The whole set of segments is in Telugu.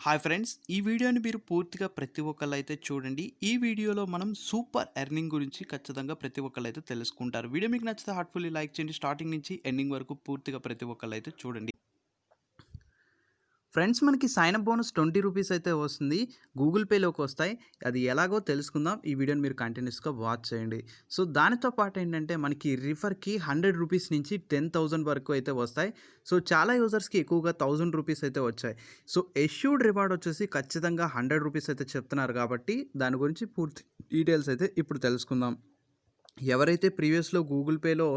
Hi friends! ఈ వీడియోని మీరు పూర్తిగా ప్రతి ఒక్కళ్ళైతే చూడండి. ఈ వీడియోలో మనం సూపర్ ఎర్నింగ్ గురించి ఖచ్చితంగా ప్రతి ఒక్కళ్ళైతే తెలుసుకుంటారు. వీడియో మీకు నచ్చితే హార్ట్‌ఫుల్లీ లైక్ చేయండి. స్టార్టింగ్ నుంచి ఎండింగ్ వరకు పూర్తిగా ప్రతి ఒక్కళ్ళైతే చూడండి. ఫ్రెండ్స్ మనకి సైన్ అప్ బోనస్ ₹20 అయితే వస్తుంది. గూగుల్ పేలోకి వస్తాయి. అది ఎలాగో తెలుసుకుందాం. ఈ వీడియోని మీరు కంటిన్యూస్‌గా వాచ్ చేయండి. సో, దానితో పాటు ఏంటంటే మనకి రిఫర్‌కి ₹100 నుంచి 10,000 వరకు అయితే వస్తాయి. సో, చాలా యూజర్స్‌కి ఎక్కువగా ₹1000 అయితే వచ్చాయి. సో, ఎష్యూర్డ్ రివార్డ్ వచ్చేసి ఖచ్చితంగా ₹100 అయితే చెప్తున్నారు కాబట్టి దాని గురించి పూర్తి డీటెయిల్స్ అయితే ఇప్పుడు తెలుసుకుందాం. ఎవరైతే ప్రీవియస్‌లో గూగుల్ పేలో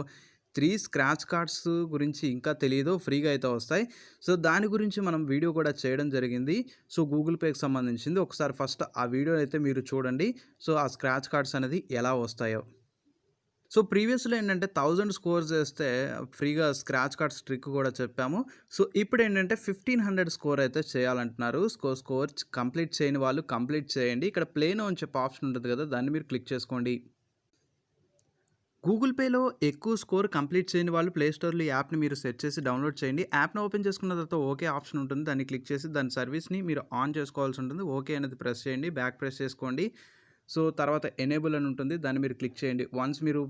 3 స్క్రాచ్ కార్డ్స్ గురించి ఇంకా తెలీదో ఫ్రీగా అయితే వస్తాయి. సో, దాని గురించి మనం వీడియో కూడా చేయడం జరిగింది. సో, గూగుల్ పేకి సంబంధించింది. ఒకసారి ఫస్ట్ ఆ వీడియో అయితే మీరు చూడండి. సో, ఆ స్క్రాచ్ కార్డ్స్ అనేది ఎలా వస్తాయో. సో, ప్రీవియస్‌లో ఏంటంటే 1000 స్కోర్ చేస్తే ఫ్రీగా స్క్రాచ్ కార్డ్స్ ట్రిక్ కూడా చెప్పాము. సో, ఇప్పుడేంటంటే 1500 స్కోర్ అయితే చేయాలంటున్నారు. స్కోర్ కంప్లీట్ చేయని వాళ్ళు కంప్లీట్ చేయండి. ఇక్కడ ప్లే నౌ అని చెప్పి ఆప్షన్ ఉంటుంది కదా! దాన్ని మీరు క్లిక్ చేసుకోండి. గూగుల్ పేలో ఎక్కువ స్కోర్ కంప్లీట్ చేయని వాళ్ళు ప్లే స్టోర్‌లో ఈ యాప్‌ని మీరు సెర్చ్ చేసి డౌన్లోడ్ చేయండి. యాప్‌ని ఓపెన్ చేసుకున్న తర్వాత ఓకే ఆప్షన్ ఉంటుంది. దాన్ని క్లిక్ చేసి దాని సర్వీస్‌ని మీరు ఆన్ చేసుకోవాల్సి ఉంటుంది. ఓకే అనేది ప్రెస్ చేయండి. బ్యాక్ ప్రెస్ చేసుకోండి. సో, తర్వాత ఎనేబుల్ అని ఉంటుంది. దాన్ని మీరు క్లిక్ చేయండి. వన్స్ మీరు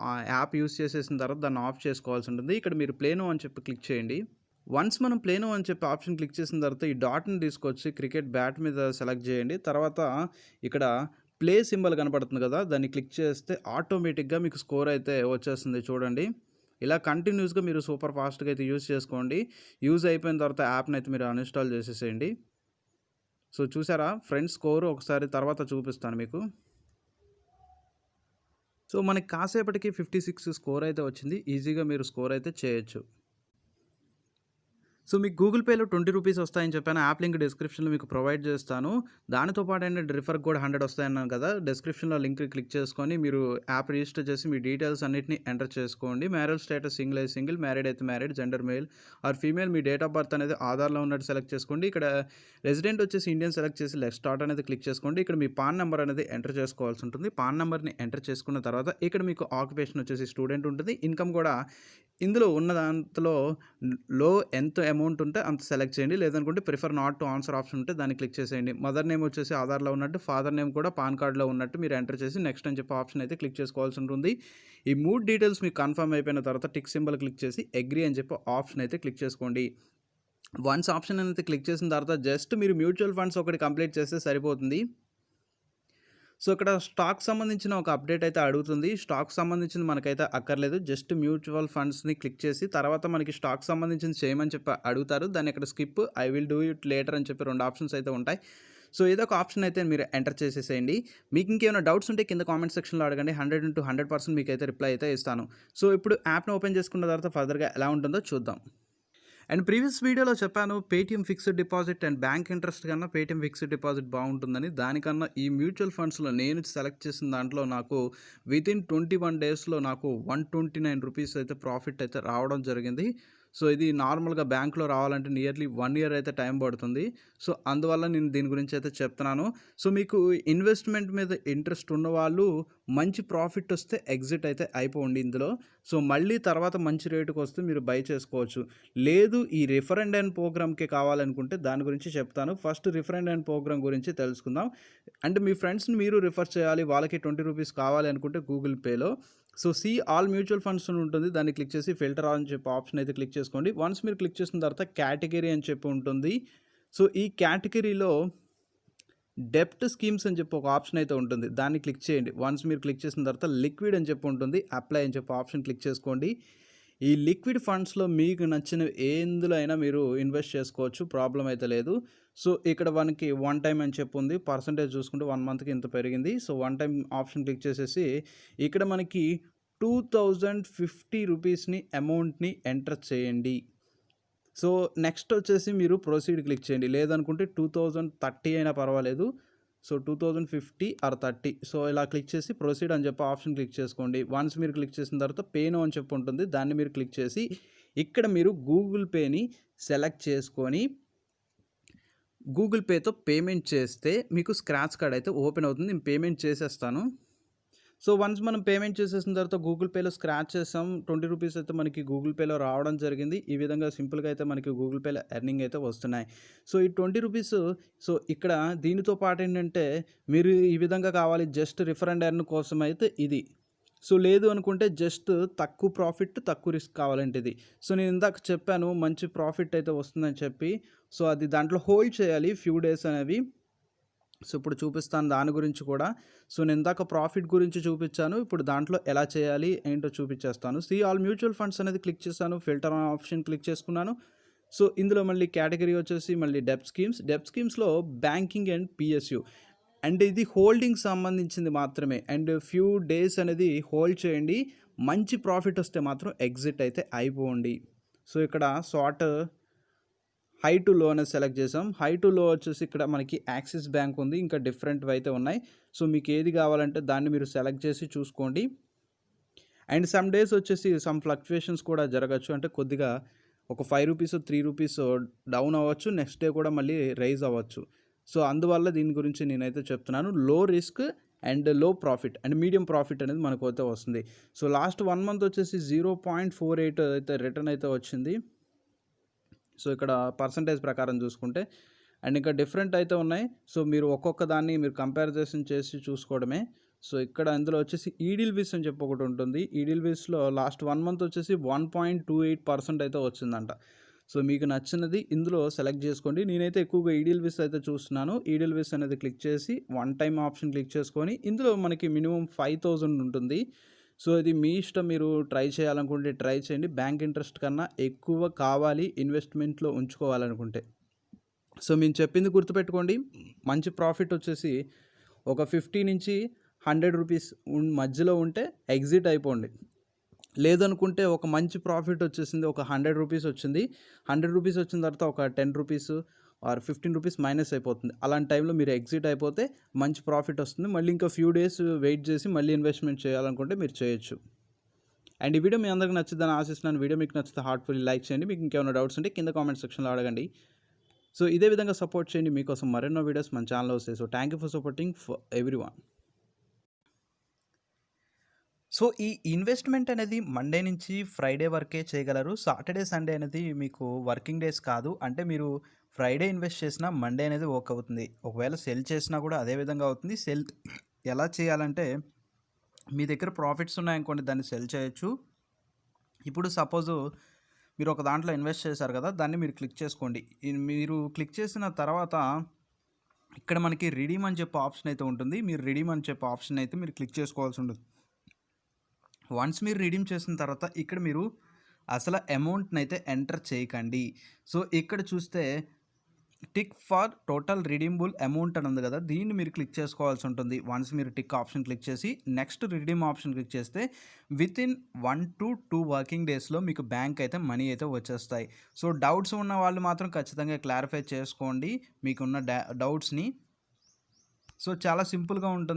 ఆ యాప్ యూజ్ చేసేసిన తర్వాత దాన్ని ఆఫ్ చేసుకోవాల్సి ఉంటుంది. ఇక్కడ మీరు ప్లే నౌ అని చెప్పి క్లిక్ చేయండి. వన్స్ మనం ప్లే నౌ అని చెప్పి ఆప్షన్ క్లిక్ చేసిన తర్వాత ఈ డాట్‌ని తీసుకొచ్చి క్రికెట్ బ్యాట్ మీద సెలెక్ట్ చేయండి. తర్వాత ఇక్కడ ప్లే సింబల్ కనపడుతుంది కదా! దాన్ని క్లిక్ చేస్తే ఆటోమేటిక్‌గా మీకు స్కోర్ అయితే వచ్చేస్తుంది చూడండి. ఇలా కంటిన్యూస్‌గా మీరు సూపర్ ఫాస్ట్‌గా అయితే యూజ్ చేసుకోండి. యూజ్ అయిపోయిన తర్వాత యాప్‌ని అయితే మీరు అన్‌ఇన్‌స్టాల్ చేసేసేయండి. సో, చూసారా ఫ్రెండ్స్ స్కోర్ ఒకసారి తర్వాత చూపిస్తాను మీకు. సో, మనకి కాసేపటికి 56 స్కోర్ అయితే వచ్చింది. ఈజీగా మీరు స్కోర్ అయితే చేయొచ్చు. సో, మీకు గూగుల్ పేలో ₹20 వస్తాయని చెప్పాను. యాప్ లింక్ డిస్క్రిప్షన్‌లో మీకు ప్రొవైడ్ చేస్తాను. దానితో పాటు ఏంటంటే రిఫర్‌కి కూడా 100 వస్తాయన్నాను కదా! డిస్క్రిప్షన్‌లో లింక్ క్లిక్ చేసుకొని మీరు యాప్ రిజిస్టర్ చేసి మీ డీటెయిల్స్ అన్నిటిని ఎంటర్ చేసుకోండి. మ్యారేజ్ స్టేటస్ సింగిల్ అయితే సింగిల్, మ్యారీడ్ అయితే married, gender male or female, me date of birth అనేది ఆధార్‌లో ఉన్నట్టు సెలెక్ట్ చేసుకోండి. ఇక్కడ రెసిడెంట్ వచ్చేసి ఇండియన్ సెలెక్ట్ చేసి లెట్స్ స్టార్ట్ అనేది క్లిక్ చేసుకోండి. ఇక్కడ మీ పాన్ నంబర్ అనేది ఎంటర్ చేసుకోవాల్సి ఉంటుంది. పాన్ నంబర్‌ని ఎంటర్ చేసుకున్న తర్వాత ఇక్కడ మీకు ఆక్యుపేషన్ వచ్చేసి స్టూడెంట్ ఉంటుంది. ఇన్‌కమ్ కూడా ఇందులో ఉన్న దాంట్లో లో ఎంత అమౌంట్ ఉంటే అంత సెలెక్ట్ చేయండి. లేదనుకుంటే prefer not to answer option ఉంటే దాన్ని క్లిక్ చేసేయండి. మదర్ నేమ్ వచ్చేసి ఆధార్‌లో ఉన్నట్టు, ఫాదర్ నేమ్ కూడా పాన్ కార్డ్‌లో ఉన్నట్టు మీరు ఎంటర్ చేసి నెక్స్ట్ అని చెప్పి ఆప్షన్ అయితే క్లిక్ చేసుకోవాల్సి ఉంటుంది. ఈ 3 డీటెయిల్స్ మీకు కన్ఫర్మ్ అయిపోయిన తర్వాత టిక్ సింబల్ క్లిక్ చేసి అగ్రీ అని చెప్పి ఆప్షన్ అయితే క్లిక్ చేసుకోండి. వన్స్ ఆప్షన్ అనేది క్లిక్ చేసిన తర్వాత జస్ట్ మీరు మ్యూచువల్ ఫండ్స్ ఒకటి కంప్లీట్ చేస్తే సరిపోతుంది. సో, ఇక్కడ స్టాక్‌కి సంబంధించిన ఒక అప్డేట్ అయితే అడుగుతుంది. స్టాక్‌కి సంబంధించింది మనకైతే అక్కర్లేదు. జస్ట్ మ్యూచువల్ ఫండ్స్‌ని క్లిక్ చేసి తర్వాత మనకి స్టాక్‌కి సంబంధించింది చేయమని చెప్పి అడుగుతారు. దాన్ని ఇక్కడ skip, I will do it later అని చెప్పి 2 ఆప్షన్స్ అయితే ఉంటాయి. సో, ఏదో ఒక ఆప్షన్ అయితే మీరు ఎంటర్ చేసేసేయండి. మీకు ఇంకేమైనా డౌట్స్ ఉంటే కింద కామెంట్ సెక్షన్‌లో అడగండి. 100% మీకైతే రిప్లై అయితే ఇస్తాను. సో, ఇప్పుడు యాప్‌ని ఓపెన్ చేసుకున్న తర్వాత ఫర్దర్‌గా ఎలా ఉంటుందో చూద్దాం. అండ్ ప్రీవియస్ వీడియోలో చెప్పాను Paytm fixed deposit and bank interest కన్నా పేటీఎం ఫిక్స్డ్ డిపాజిట్ బాగుంటుందని. దానికన్నా ఈ మ్యూచువల్ ఫండ్స్‌లో నేను సెలెక్ట్ చేసిన దాంట్లో నాకు వితిన్ 21 డేస్‌లో నాకు ₹129 అయితే ప్రాఫిట్ అయితే రావడం జరిగింది. సో, ఇది నార్మల్‌గా బ్యాంక్‌లో రావాలంటే నియర్లీ 1 ఇయర్ అయితే టైం పడుతుంది. సో, అందువల్ల నేను దీని గురించి అయితే చెప్తున్నాను. సో, మీకు ఇన్వెస్ట్‌మెంట్ మీద ఇంట్రెస్ట్ ఉన్నవాళ్ళు మంచి ప్రాఫిట్ వస్తే ఎగ్జిట్ అయితే అయిపోండి ఇందులో. సో, మళ్ళీ తర్వాత మంచి రేటుకొస్తే మీరు బై చేసుకోవచ్చు. లేదు ఈ రిఫర్ అండ్ ఎర్న్ ప్రోగ్రామ్‌కి కావాలనుకుంటే దాని గురించి చెప్తాను. First refer and earn program గురించి తెలుసుకుందాం. అంటే మీ ఫ్రెండ్స్‌ని మీరు రిఫర్ చేయాలి. వాళ్ళకి ₹20 కావాలి అనుకుంటే గూగుల్ పేలో so, see all mutual funds అని ఉంటుంది. దాన్ని క్లిక్ చేసి ఫిల్టర్ ఆల్ అని చెప్పి ఆప్షన్ అయితే క్లిక్ చేసుకోండి. వన్స్ మీరు క్లిక్ చేసిన తర్వాత కేటగిరీ అని చెప్పి ఉంటుంది. సో, ఈ కేటగిరీలో డెప్ట్ స్కీమ్స్ అని చెప్పి ఒక ఆప్షన్ అయితే ఉంటుంది. దాన్ని క్లిక్ చేయండి. వన్స్ మీరు క్లిక్ చేసిన తర్వాత లిక్విడ్ అని చెప్పి ఉంటుంది. అప్లై అని చెప్పి ఆప్షన్ క్లిక్ చేసుకోండి. ఈ లిక్విడ్ ఫండ్స్‌లో మీకు నచ్చినవి ఎందులో అయినా మీరు ఇన్వెస్ట్ చేసుకోవచ్చు. ప్రాబ్లమ్ అయితే లేదు. సో, ఇక్కడ మనకి వన్ టైమ్ అని చెప్పి ఉంది. పర్సెంటేజ్ చూసుకుంటే 1 మంత్‌కి ఇంత పెరిగింది. So, one time option click చేసేసి ఇక్కడ మనకి ₹2050 అమౌంట్‌ని ఎంటర్ చేయండి. సో, నెక్స్ట్ వచ్చేసి మీరు ప్రొసీడ్ క్లిక్ చేయండి. లేదనుకుంటే 2030 అయినా పర్వాలేదు. సో, 2050 ఆర్ 30 సో, ఇలా క్లిక్ చేసి ప్రొసీడ్ అని చెప్పి ఆప్షన్ క్లిక్ చేసుకోండి. వన్స్ మీరు క్లిక్ చేసిన తర్వాత పే నౌ అని చెప్పి ఉంటుంది. దాన్ని మీరు క్లిక్ చేసి ఇక్కడ మీరు గూగుల్ పేని సెలెక్ట్ చేసుకొని గూగుల్ పేతో పేమెంట్ చేస్తే మీకు స్క్రాచ్ కార్డ్ అయితే ఓపెన్ అవుతుంది. నేను పేమెంట్ చేసేస్తాను. సో వన్స్ మనం పేమెంట్ చేసేసిన తర్వాత గూగుల్ పేలో స్క్రాచ్ చేసాం. 20 రూపీస్ అయితే మనకి గూగుల్ పేలో రావడం జరిగింది. ఈ విధంగా సింపుల్‌గా అయితే మనకి గూగుల్ పేలో ఎర్నింగ్ అయితే వస్తున్నాయి. సో ఈ 20 రూపీస్ సో ఇక్కడ దీనితో పాటేంటంటే మీరు ఈ విధంగా కావాలి జస్ట్ రిఫర్ అండ్ ఎర్న్ కోసం అయితే ఇది. సో లేదు అనుకుంటే జస్ట్ తక్కువ ప్రాఫిట్, తక్కువ రిస్క్ కావాలంటే ఇది. సో నేను ఇందాక చెప్పాను మంచి ప్రాఫిట్ అయితే వస్తుందని చెప్పి. సో అది దాంట్లో హోల్డ్ చేయాలి ఫ్యూ డేస్ అనేవి. సో ఇప్పుడు చూపిస్తాను దాని గురించి కూడా. సో నేను ఇందాక ప్రాఫిట్ గురించి చూపించాను. ఇప్పుడు దాంట్లో ఎలా చేయాలి ఏంటో చూపించేస్తాను. సీ ఆల్ మ్యూచువల్ ఫండ్స్ అనేది క్లిక్ చేశాను. ఫిల్టర్ ఆప్షన్ క్లిక్ చేసుకున్నాను. సో ఇందులో మళ్ళీ కేటగిరీ వచ్చేసి మళ్ళీ డెబ్ట్ స్కీమ్స్. డెబ్ట్ స్కీమ్స్‌లో బ్యాంకింగ్ అండ్ పిఎస్యు. అండ్ ఇది హోల్డింగ్‌కి సంబంధించింది మాత్రమే. అండ్ ఫ్యూ డేస్ అనేది హోల్డ్ చేయండి. మంచి ప్రాఫిట్ వస్తే మాత్రం ఎగ్జిట్ అయితే అయిపోండి. సో ఇక్కడ సార్ట్ హై టు లో అనేది సెలెక్ట్ చేసాం. హై టు లో వచ్చేసి ఇక్కడ మనకి యాక్సిస్ బ్యాంక్ ఉంది. ఇంకా డిఫరెంట్‌వి అయితే ఉన్నాయి. సో మీకు ఏది కావాలంటే దాన్ని మీరు సెలెక్ట్ చేసి చూసుకోండి. అండ్ సమ్ డేస్ వచ్చేసి సమ్ ఫ్లక్చుయేషన్స్ కూడా జరగచ్చు. అంటే కొద్దిగా ఒక రూ. 5 రూ. 3 డౌన్ అవ్వచ్చు. నెక్స్ట్ డే కూడా మళ్ళీ రైజ్ అవ్వచ్చు. సో అందువల్ల దీని గురించి నేనైతే చెప్తున్నాను. లో రిస్క్ అండ్ లో ప్రాఫిట్ అండ్ మీడియం ప్రాఫిట్ అనేది మనకైతే వస్తుంది. సో లాస్ట్ 1 మంత్ వచ్చేసి 0.48 అయితే రిటర్న్ అయితే వచ్చింది. సో ఇక్కడ పర్సంటేజ్ ప్రకారం చూసుకుంటే అండ్ ఇంకా డిఫరెంట్ అయితే ఉన్నాయి. సో మీరు ఒక్కొక్క దాన్ని మీరు కంపారిజన్ చేసి చూసుకోవడమే. సో ఇక్కడ ఇందులో వచ్చేసి ఈడిల్విస్ అని చెప్పి ఒకటి ఉంటుంది. ఈడిల్విస్‌లో లాస్ట్ 1 మంత్ వచ్చేసి 1.28% అయితే వచ్చిందంట. సో మీకు నచ్చినది ఇందులో సెలెక్ట్ చేసుకోండి. నేనైతే ఎక్కువగా ఈడిల్విస్ అయితే చూస్తున్నాను. ఈడిల్విస్ అనేది క్లిక్ చేసి వన్ టైమ్ ఆప్షన్ క్లిక్ చేసుకొని ఇందులో మనకి మినిమమ్ 5000 ఉంటుంది. సో ఇది మీ ఇష్టం. మీరు ట్రై చేయాలనుకుంటే ట్రై చేయండి. బ్యాంక్ ఇంట్రెస్ట్ కన్నా ఎక్కువ కావాలి ఇన్వెస్ట్మెంట్‌లో ఉంచుకోవాలనుకుంటే. సో మేము చెప్పింది గుర్తుపెట్టుకోండి. మంచి ప్రాఫిట్ వచ్చేసి ఒక 50 నుంచి 100 రూపీస్ మధ్యలో ఉంటే ఎగ్జిట్ అయిపోండి. లేదనుకుంటే ఒక మంచి ప్రాఫిట్ వచ్చేసింది. ఒక 100 రూపీస్ వచ్చింది. 100 రూపీస్ వచ్చిన తర్వాత ఒక 10 రూపీస్ ఆర్ 15 రూపీస్ మైనస్ అయిపోతుంది. అలాంటి టైంలో మీరు ఎగ్జిట్ అయిపోతే మంచి ప్రాఫిట్ వస్తుంది. మళ్ళీ ఇంకా ఫ్యూ డేస్ వెయిట్ చేసి మళ్ళీ ఇన్వెస్ట్మెంట్ చేయాలనుకుంటే మీరు చేయొచ్చు. అండ్ ఈ వీడియో మీ అందరికి నచ్చుద్దని ఆశిస్తున్నాను. వీడియో మీకు నచ్చితే హార్ట్‌ఫుల్లీ లైక్ చేయండి. మీకు ఇంకేమైనా డౌట్స్ ఉంటే కింద కామెంట్ సెక్షన్‌లో అడగండి. సో ఇదే విధంగా సపోర్ట్ చేయండి. మీకోసం మరెన్నో వీడియోస్ మన ఛానల్‌లో వస్తాయి. So thank you for supporting for everyone. So ఈ ఇన్వెస్ట్మెంట్ అనేది మండే నుంచి ఫ్రైడే వరకే చేయగలరు. సాటర్డే, సండే అనేది మీకు వర్కింగ్ డేస్ కాదు. అంటే మీరు ఫ్రైడే ఇన్వెస్ట్ చేసినా మండే అనేది వర్క్ అవుతుంది. ఒకవేళ సెల్ చేసినా కూడా అదే విధంగా అవుతుంది. సెల్ ఎలా చేయాలంటే మీ దగ్గర ప్రాఫిట్స్ ఉన్నాయనుకోండి దాన్ని సెల్ చేయొచ్చు. ఇప్పుడు సపోజు మీరు ఒక దాంట్లో ఇన్వెస్ట్ చేశారు కదా! దాన్ని మీరు క్లిక్ చేసుకోండి. మీరు క్లిక్ చేసిన తర్వాత ఇక్కడ మనకి రిడీమ్ అని చెప్పే ఆప్షన్ అయితే ఉంటుంది. మీరు రిడీమ్ అని చెప్పే ఆప్షన్ అయితే మీరు క్లిక్ చేసుకోవాల్సి ఉంటుంది. వన్స్ మీరు రిడీమ్ చేసిన తర్వాత ఇక్కడ మీరు అసలు అమౌంట్‌ని అయితే ఎంటర్ చేయకండి. సో ఇక్కడ చూస్తే tick for total redeemable amount అని ఉంది కదా! దీన్ని మీరు క్లిక్ చేసుకోవాల్సి ఉంటుంది. వన్స్ మీరు టిక్ ఆప్షన్ క్లిక్ చేసి నెక్స్ట్ రిడీమ్ ఆప్షన్ క్లిక్ చేస్తే వితిన్ 1-2 వర్కింగ్ డేస్‌లో మీకు బ్యాంక్ అయితే మనీ అయితే వచ్చేస్తాయి. సో డౌట్స్ ఉన్న వాళ్ళు మాత్రం ఖచ్చితంగా క్లారిఫై చేసుకోండి మీకున్న డౌట్స్‌ని. సో చాలా సింపుల్‌గా ఉంటుంది.